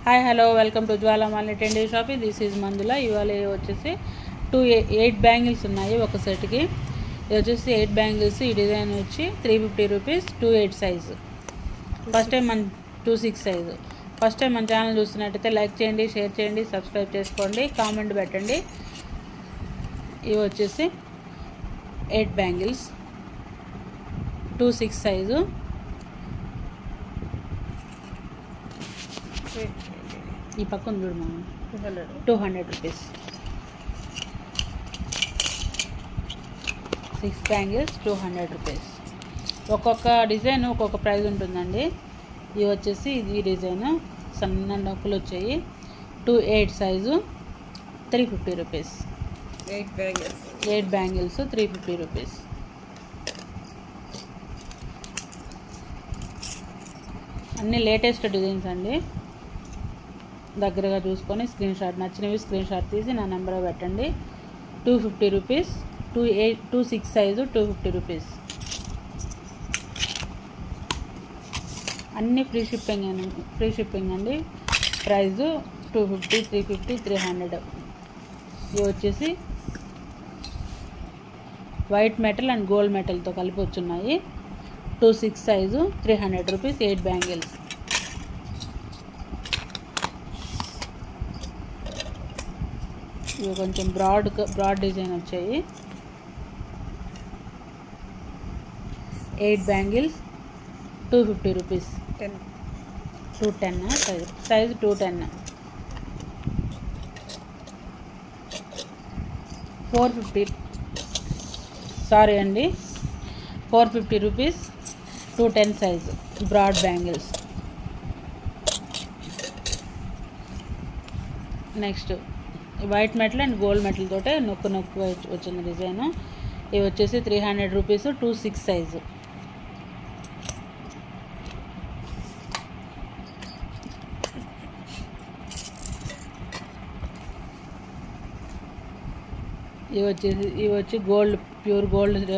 Hi hello welcome to Jwalamali trendy shopping. This is Manjula. ఇవాళ వచ్చేసి 8 bangles ఉన్నాయి ఒక సెట్కి. ఇది వచ్చేసి 8 బ్యాంగిల్స్. ఈ డిజైన్ వచ్చి 350 రూపీస్. 28 సైజు. ఫస్ట్ టైం మన 26 సైజు. ఫస్ట్ టైం మన ఛానల్ చూస్తున్నట్టయితే లైక్ చేయండి, షేర్ చేయండి, సబ్స్క్రైబ్ చేసుకోండి, కామెంట్ పెట్టండి. ఇవి వచ్చేసి 8 బ్యాంగిల్స్ 26 సైజు. ఈ పక్కన చూడు మనం 200 రూపీస్. 6 bangles 200 rupees. ఒక్కొక్క డిజైన్ ఒక్కొక్క ప్రైస్ ఉంటుందండి. ఇవి వచ్చేసి ఇది డిజైన్ సన్న నొక్కులు వచ్చాయి. 28 సైజు 350 రూపీస్. 8 bangles 350 rupees. అన్నీ లేటెస్ట్ డిజైన్స్ అండి. దగ్గరగా చూసుకొని నచ్చినవి స్క్రీన్ షాట్ తీసి నా నెంబర్ పెట్టండి. 250 రూపీస్. 26 size 250 rupees. అన్నీ ఫ్రీ షిప్పింగ్ అండి. ప్రైజు 250, 350, 300. ఇవి వచ్చేసి వైట్ మెటల్ అండ్ గోల్డ్ మెటల్తో కలిపి వచ్చున్నాయి. 26 సైజు 300 రూపీస్. 8 బ్యాంగిల్స్. ఇవి కొంచెం బ్రాడ్ డిజైన్ వచ్చాయి. 8 బ్యాంగిల్స్ 250 రూపీస్. 210 సైజు 210. 450 సారీ అండి 450 rupees. 210 size broad bangles. Next white metal and gold metal తోటే నొక్కు వచ్చిన డిజైన్. ఇవి వచ్చేసి 300 రూపీస్. 26 సైజు. ఇవి వచ్చి ప్యూర్ గోల్డ్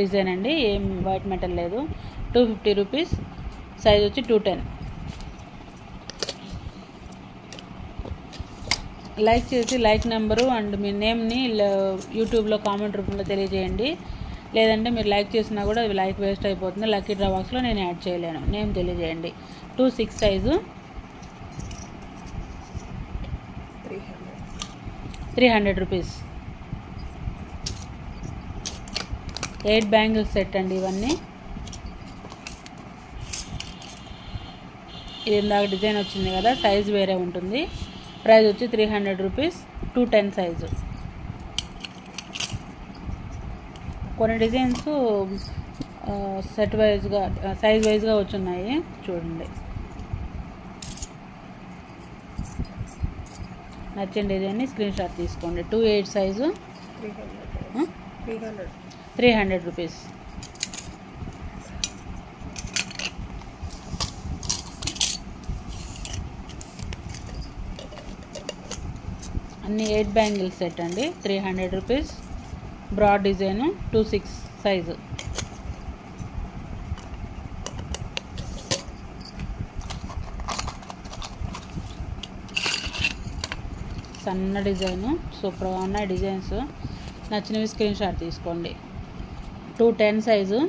డిజైన్ అండి. ఏం వైట్ మెటల్ లేదు. 250 రూపీస్. సైజ్ వచ్చి 210. లైక్ చేసి లైక్ నెంబరు అండ్ మీ నేమ్ని యూట్యూబ్లో కామెంట్ రూపంలో తెలియజేయండి. లేదంటే మీరు లైక్ చేసినా కూడా అది లైక్ వేస్ట్ అయిపోతుంది. లక్కీ డ్రా బాక్స్లో నేను యాడ్ చేయలేను. నేమ్ తెలియజేయండి. 26 సైజు 300 రూపీస్. 8 బ్యాంగిల్స్ సెట్ అండి ఇవన్నీ. ఇది ఇందాక డిజైన్ వచ్చింది కదా, సైజు వేరే ఉంటుంది. ప్రైస్ వచ్చి 300 రూపీస్. 210 సైజు. కొన్ని డిజైన్స్ సెట్ వైజ్గా సైజ్ వైజ్గా వచ్చున్నాయి చూడండి. నచ్చిన డిజైన్ని స్క్రీన్ షాట్ తీసుకోండి. 28 సైజు 300 రూపీస్. అన్ని 8 బ్యాంగిల్స్ సెట్ అండి. 300 రూపీస్. Broad design 26 size. సన్న డిజైను సూపర్గా ఉన్నాయి డిజైన్స్. నచ్చినవి స్క్రీన్ షాట్ తీసుకోండి. 210 సైజు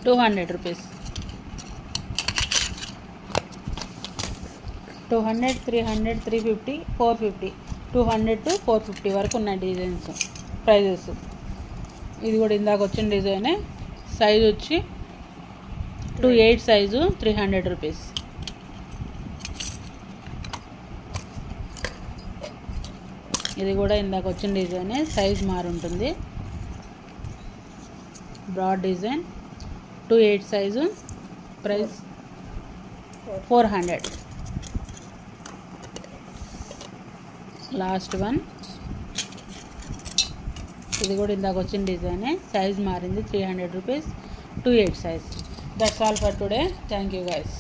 200 రూపీస్. 200, 300, 350, 450. 200 to 450 వరకు ఉన్నాయి డిజైన్స్ ప్రైజెస్. ఇది కూడా ఇందాక వచ్చిన డిజైనే. సైజ్ వచ్చి 28 సైజు 300 రూపీస్. ఇది కూడా ఇందాక వచ్చిన డిజైనే. సైజ్ మారుంటుంది. Broad design 28 size. Price 400. Last one. ఇది కూడా ఇందాక వచ్చిన డిజైనే. సైజ్ మారింది. 300 rupees. 28 size. That's all for today. Thank you guys.